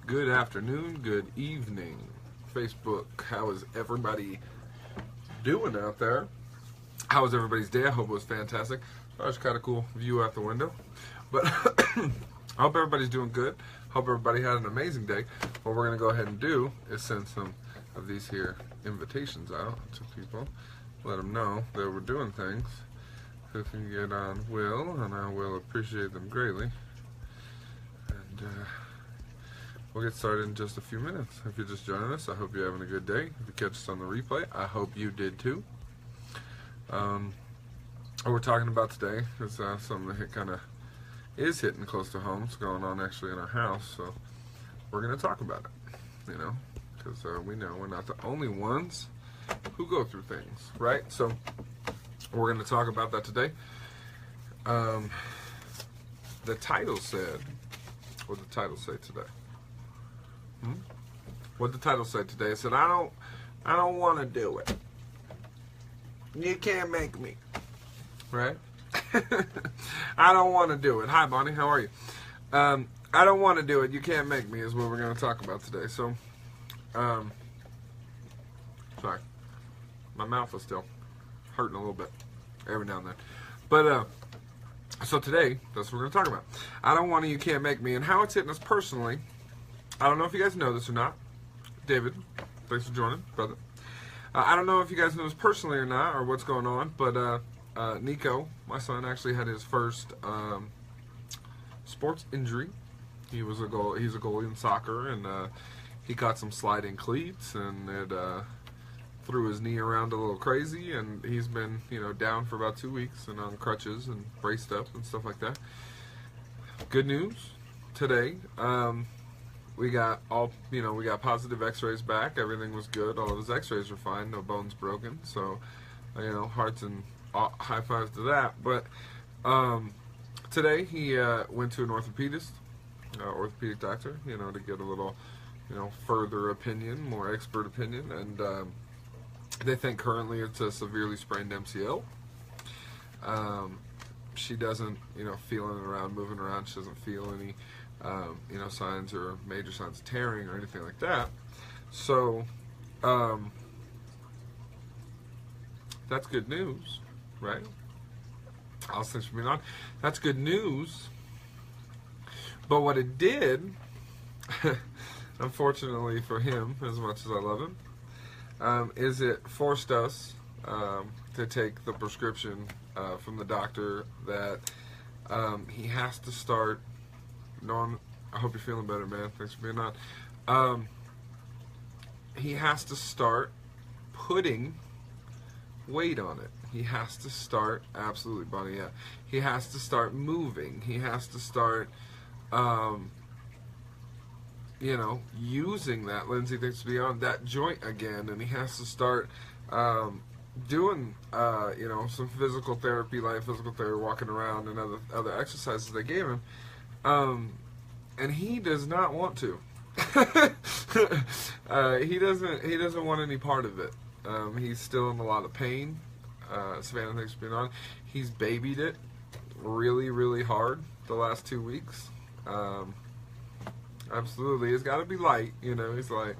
Good afternoon, good evening, Facebook. How is everybody doing out there? How was everybody's day? I hope it was fantastic. That was kind of cool view out the window. But I hope everybody's doing good. Hope everybody had an amazing day. What we're going to go ahead and do is send some of these here invitations out to people. Let them know that we're doing things. Who can get on Will, and I will appreciate them greatly. And we'll get started in just a few minutes. If you're just joining us, I hope you're having a good day. If you catch us on the replay, I hope you did too. What we're talking about today is something that kind of is hitting close to home. It's going on actually in our house, so we're going to talk about it, you know, because we know we're not the only ones who go through things, right? So we're going to talk about that today. The title said, what did the title say today? What did the title say today? It said, I don't want to do it. You can't make me. Right? I don't want to do it. Hi, Bonnie. How are you? I don't want to do it. You can't make me is what we're going to talk about today. So, sorry. My mouth is still hurting a little bit every now and then. But, so today, that's what we're going to talk about. I don't want to, you can't make me, and how it's hitting us personally. I don't know if you guys know this or not. David, thanks for joining, brother. I don't know if you guys know this personally or not, or what's going on, but Nico, my son, actually had his first sports injury. He's a goalie in soccer, and he got some sliding cleats, and it threw his knee around a little crazy, and he's been, down for about 2 weeks and on crutches and braced up and stuff like that. Good news today. We got we got positive x-rays back. Everything was good. All of his x-rays were fine. No bones broken. So, hearts and high fives to that. But today he went to an orthopedist, orthopedic doctor, to get a little, further opinion, more expert opinion. And they think currently it's a severely sprained MCL. She doesn't, feeling around, moving around. She doesn't feel any signs or major signs of tearing or anything like that. So, that's good news, right? All things being on, that's good news. But what it did, unfortunately for him, as much as I love him, is it forced us to take the prescription from the doctor that he has to start. Norm, I hope you're feeling better, man. Thanks for being on. He has to start putting weight on it. He has to start, absolutely, Bonnie, yeah. He has to start moving. He has to start, using that. Lindsay thinks to be on that joint again, and he has to start doing, some physical therapy, walking around, and other exercises they gave him. And he does not want to. He doesn't want any part of it. He's still in a lot of pain. Savannah, thanks for being on. He's babied it really, really hard the last 2 weeks. Absolutely, it's got to be light. He's like,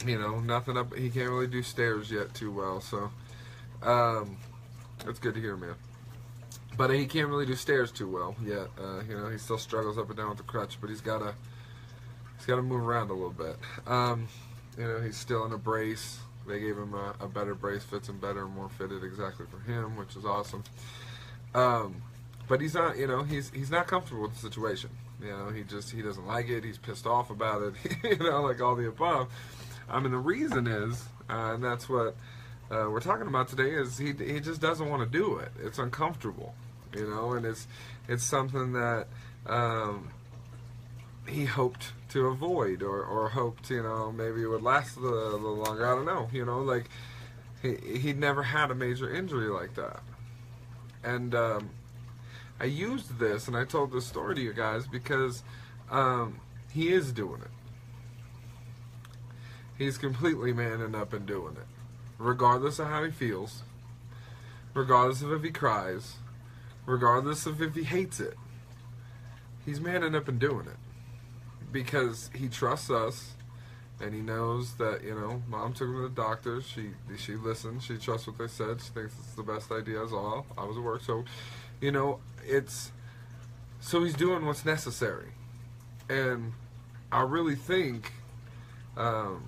nothing up. He can't really do stairs yet too well. So, that's good to hear, man. But he can't really do stairs too well yet. He still struggles up and down with the crutch, but he's got to move around a little bit. He's still in a brace. They gave him a better brace, fits him better, more fitted exactly for him, which is awesome. But he's not, he's not comfortable with the situation. He doesn't like it. He's pissed off about it. Like all the above. The reason is, and that's what we're talking about today, is he just doesn't want to do it. It's uncomfortable, and it's something that he hoped to avoid or hoped, maybe it would last a little longer. I don't know, like he'd never had a major injury like that. And I used this and I told this story to you guys because he is doing it. He's completely manning up and doing it. Regardless of how he feels, regardless of if he cries, regardless of if he hates it, he's manning up and doing it. because he trusts us, and he knows that, you know, Mom took him to the doctor. She listened. She trusts what they said. She thinks it's the best idea as all. I was at work, so, you know, so he's doing what's necessary. And I really think that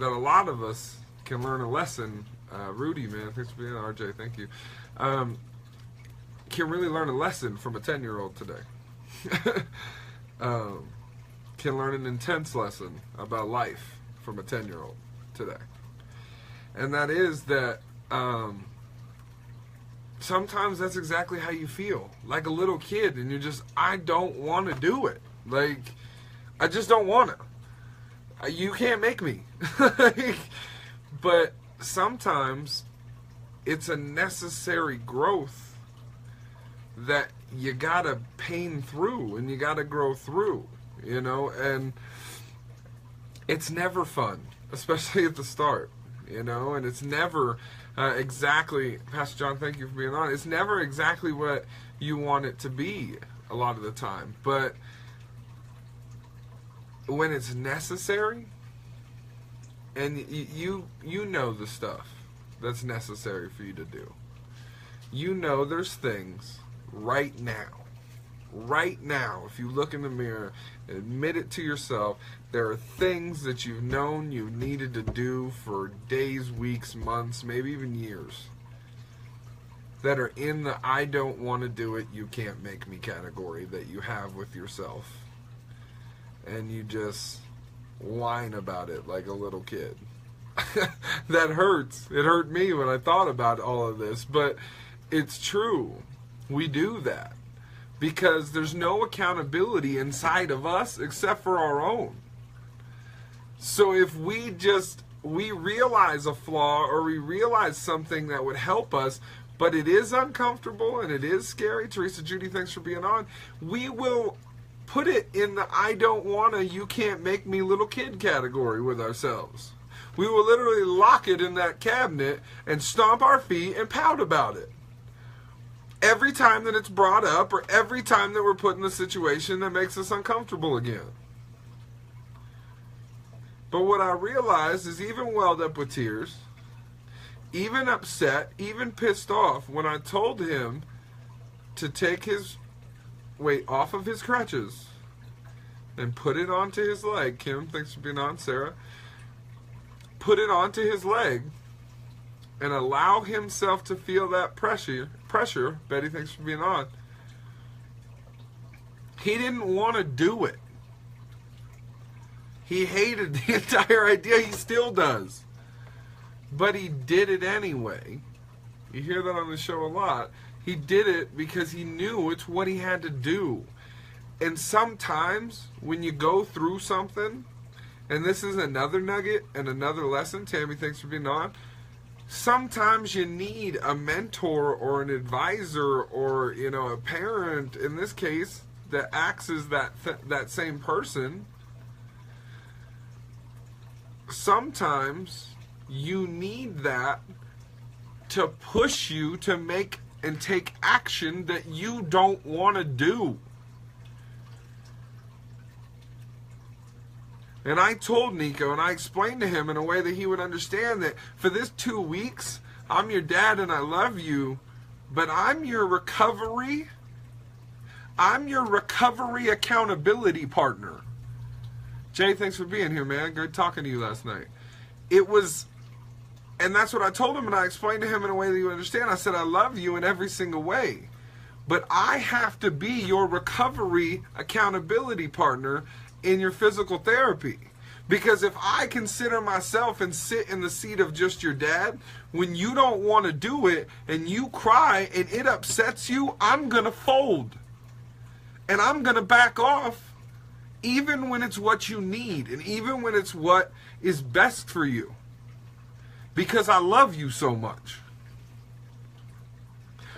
a lot of us can learn a lesson. Rudy, man, thanks for being on. RJ, thank you. Can really learn a lesson from a 10-year-old today. Can learn an intense lesson about life from a 10-year-old today. And that is that sometimes that's exactly how you feel. Like a little kid, and you're just, I don't want to do it. Like, I just don't want to. You can't make me. But sometimes it's a necessary growth that you gotta pain through and you gotta grow through, you know, and it's never fun, especially at the start, you know, and it's never exactly, Pastor John, thank you for being on, it's never exactly what you want it to be a lot of the time, but when it's necessary, and you know the stuff that's necessary for you to do, you know there's things right now, if you look in the mirror, admit it to yourself, there are things that you've known you needed to do for days, weeks, months, maybe even years, that are in the I don't want to do it, you can't make me category that you have with yourself. And you just whine about it like a little kid. That hurts. It hurt me when I thought about all of this, but it's true. We do that because there's no accountability inside of us except for our own. So if we realize a flaw or we realize something that would help us, but it is uncomfortable and it is scary, Teresa Judy, thanks for being on, we will put it in the I don't wanna, you can't make me little kid category with ourselves. We will literally lock it in that cabinet and stomp our feet and pout about it. Every time that it's brought up or every time that we're put in a situation that makes us uncomfortable again. But what I realized is even welled up with tears, even upset, even pissed off when I told him to take his weight off of his crutches and put it onto his leg. Kim, thanks for being on. Sarah, put it onto his leg and allow himself to feel that pressure. Betty, thanks for being on. He didn't want to do it. He hated the entire idea. He still does. But he did it anyway. You hear that on the show a lot. He did it because he knew it's what he had to do. And sometimes when you go through something, and this is another nugget and another lesson, Tammy, thanks for being on, sometimes you need a mentor or an advisor or, you know, a parent, in this case, that acts as that same person. Sometimes you need that to push you to make and take action that you don't want to do. And I told Nico, and I explained to him in a way that he would understand that for this 2 weeks, I'm your dad and I love you, but I'm your recovery accountability partner. Jay, thanks for being here, man. Good talking to you last night. And that's what I told him, and I explained to him in a way that you understand. I said, I love you in every single way, but I have to be your recovery accountability partner in your physical therapy. Because if I consider myself and sit in the seat of just your dad, when you don't want to do it and you cry and it upsets you, I'm going to fold. And I'm going to back off even when it's what you need and even when it's what is best for you. Because I love you so much.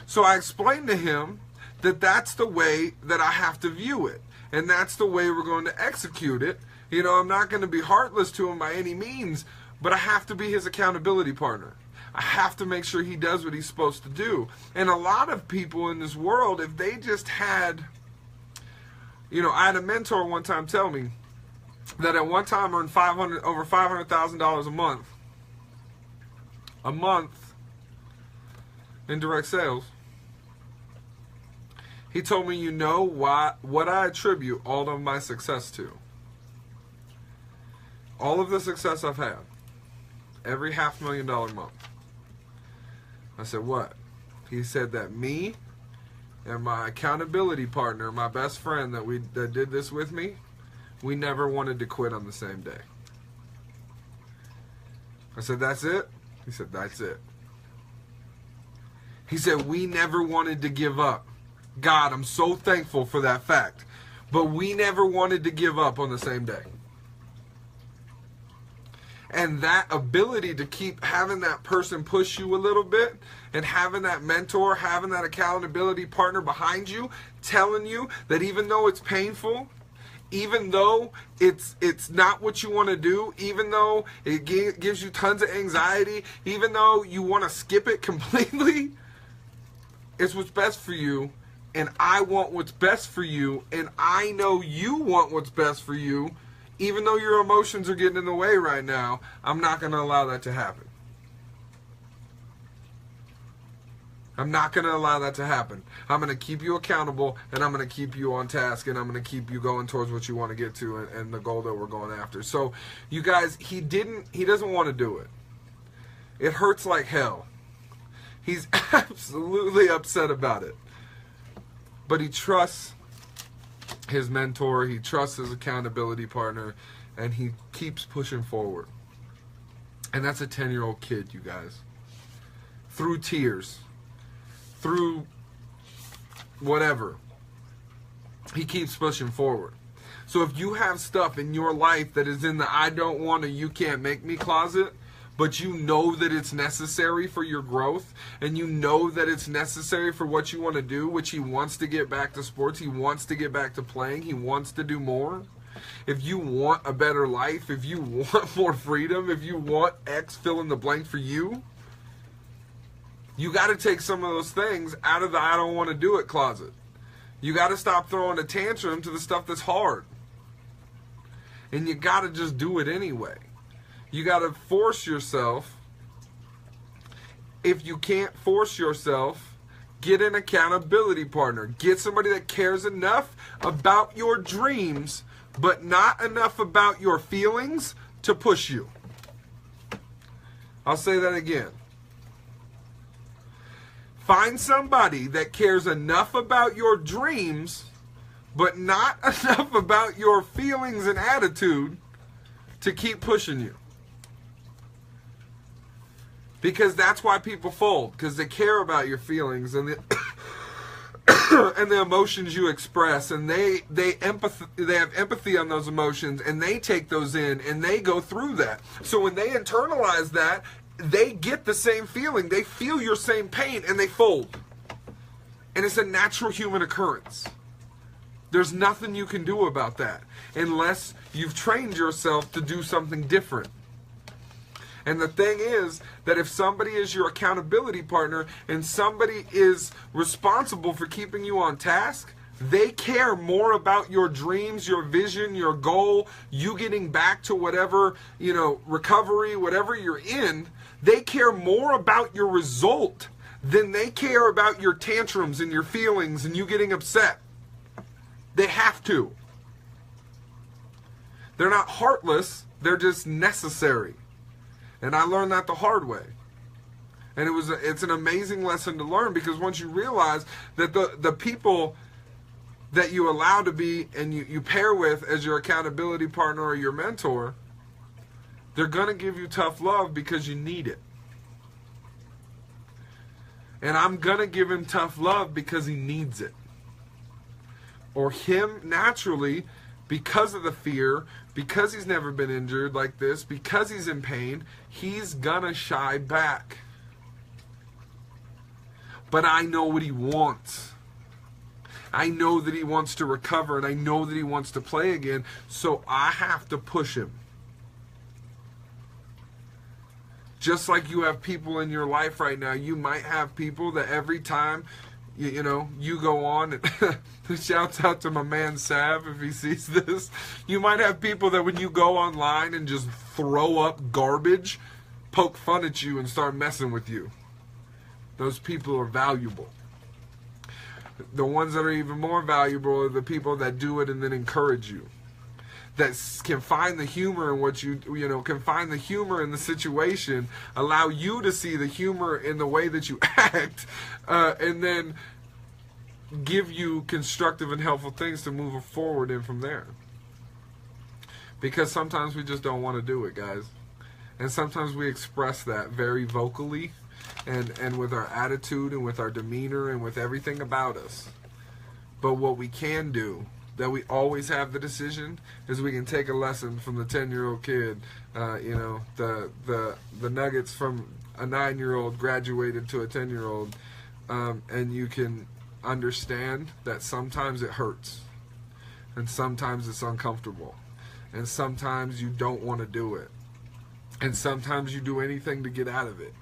So I explained to him that that's the way that I have to view it. And that's the way we're going to execute it. You know, I'm not going to be heartless to him by any means, but I have to be his accountability partner. I have to make sure he does what he's supposed to do. And a lot of people in this world, if they just had, you know, I had a mentor one time tell me, that at one time earned over $500,000 a month in direct sales. He told me, you know what I attribute all of my success to? All of the success I've had, every $500,000 month. I said, what? He said that me and my accountability partner, my best friend that did this with me, we never wanted to quit on the same day. I said, that's it? He said, that's it. He said, we never wanted to give up. God, I'm so thankful for that fact. But we never wanted to give up on the same day. And that ability to keep having that person push you a little bit, and having that mentor, having that accountability partner behind you, telling you that even though it's painful, even though it's not what you want to do, even though it gives you tons of anxiety, even though you want to skip it completely, it's what's best for you. And I want what's best for you, and I know you want what's best for you. Even though your emotions are getting in the way right now, I'm not going to allow that to happen. I'm not going to allow that to happen. I'm going to keep you accountable, and I'm going to keep you on task, and I'm going to keep you going towards what you want to get to and the goal that we're going after. So, you guys, he doesn't want to do it. It hurts like hell. He's absolutely upset about it. But he trusts his mentor, he trusts his accountability partner, and he keeps pushing forward. And that's a 10-year-old kid, you guys. Through tears, through whatever, he keeps pushing forward. So if you have stuff in your life that is in the I don't want to, you can't make me closet, but you know that it's necessary for your growth, and you know that it's necessary for what you want to do, which he wants to get back to sports, he wants to get back to playing, he wants to do more. If you want a better life, if you want more freedom, if you want X fill in the blank for you, you got to take some of those things out of the I don't want to do it closet. You got to stop throwing a tantrum to the stuff that's hard. And you got to just do it anyway. You got to force yourself. If you can't force yourself, get an accountability partner. Get somebody that cares enough about your dreams, but not enough about your feelings to push you. I'll say that again. Find somebody that cares enough about your dreams, but not enough about your feelings and attitude to keep pushing you. Because that's why people fold, because they care about your feelings and the and the emotions you express, and they have empathy on those emotions, and they take those in and they go through that. So when they internalize that, they get the same feeling, they feel your same pain, and they fold. And it's a natural human occurrence. There's nothing you can do about that unless you've trained yourself to do something different. And the thing is that if somebody is your accountability partner and somebody is responsible for keeping you on task, they care more about your dreams, your vision, your goal, you getting back to whatever, recovery, whatever you're in. They care more about your result than they care about your tantrums and your feelings and you getting upset. They have to. They're not heartless, they're just necessary. And I learned that the hard way. And it's an amazing lesson to learn, because once you realize that the people that you allow to be and you pair with as your accountability partner or your mentor, they're going to give you tough love because you need it. And I'm going to give him tough love because he needs it. Or him naturally, because of the fear, because he's never been injured like this, because he's in pain, he's gonna shy back. But I know what he wants. I know that he wants to recover, and I know that he wants to play again, so I have to push him. Just like you have people in your life right now, you might have people that every time you go on and shouts out to my man Sav if he sees this. You might have people that when you go online and just throw up garbage, poke fun at you and start messing with you. Those people are valuable. The ones that are even more valuable are the people that do it and then encourage you. That can find the humor in what can find the humor in the situation, allow you to see the humor in the way that you act, and then give you constructive and helpful things to move forward in from there. Because sometimes we just don't want to do it, guys. And sometimes we express that very vocally and with our attitude and with our demeanor and with everything about us. But what we can do, that we always have the decision, is we can take a lesson from the 10-year-old kid. The nuggets from a 9-year-old graduated to a 10-year-old, and you can understand that sometimes it hurts, and sometimes it's uncomfortable, and sometimes you don't want to do it, and sometimes you do anything to get out of it,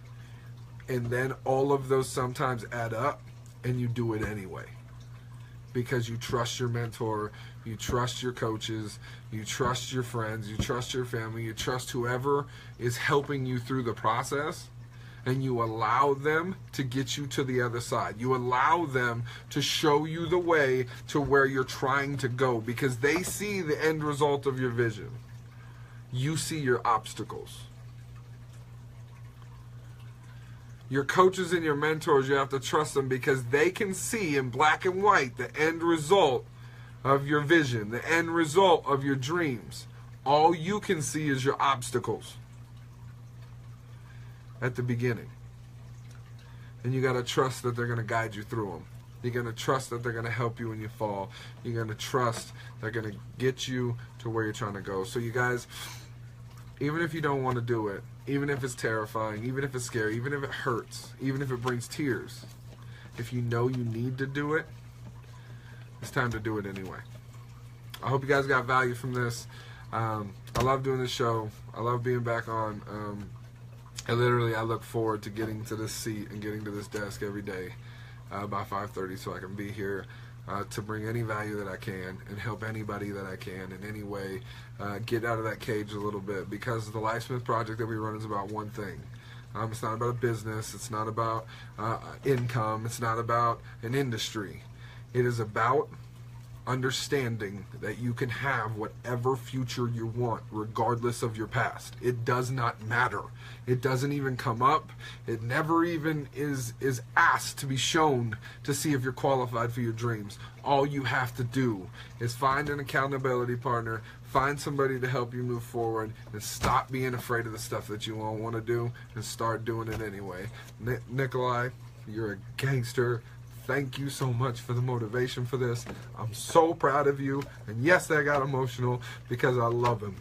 and then all of those sometimes add up, and you do it anyway. Because you trust your mentor, you trust your coaches, you trust your friends, you trust your family, you trust whoever is helping you through the process, and you allow them to get you to the other side. You allow them to show you the way to where you're trying to go, because they see the end result of your vision. You see your obstacles. Your coaches and your mentors, you have to trust them because they can see in black and white the end result of your vision, the end result of your dreams. All you can see is your obstacles at the beginning. And you got to trust that they're going to guide you through them. You're going to trust that they're going to help you when you fall. You're going to trust they're going to get you to where you're trying to go. So you guys, even if you don't want to do it, even if it's terrifying, even if it's scary, even if it hurts, even if it brings tears, if you know you need to do it, it's time to do it anyway. I hope you guys got value from this. I love doing this show. I love being back on. I look forward to getting to this seat and getting to this desk every day by 5:30 so I can be here to bring any value that I can and help anybody that I can in any way get out of that cage a little bit, because the Lifesmith Project that we run is about one thing. It's not about a business. It's not about income. It's not about an industry. It is about understanding that you can have whatever future you want regardless of your past. It does not matter. It doesn't even come up. It never even is asked to be shown to see if you're qualified for your dreams. All you have to do is find an accountability partner, find somebody to help you move forward, and stop being afraid of the stuff that you won't want to do and start doing it anyway. Nikoli, you're a gangster. Thank you so much for the motivation for this. I'm so proud of you. And yes, I got emotional because I love him.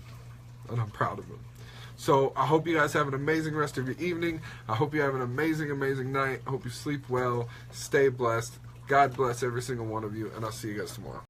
And I'm proud of him. So I hope you guys have an amazing rest of your evening. I hope you have an amazing, amazing night. I hope you sleep well. Stay blessed. God bless every single one of you. And I'll see you guys tomorrow.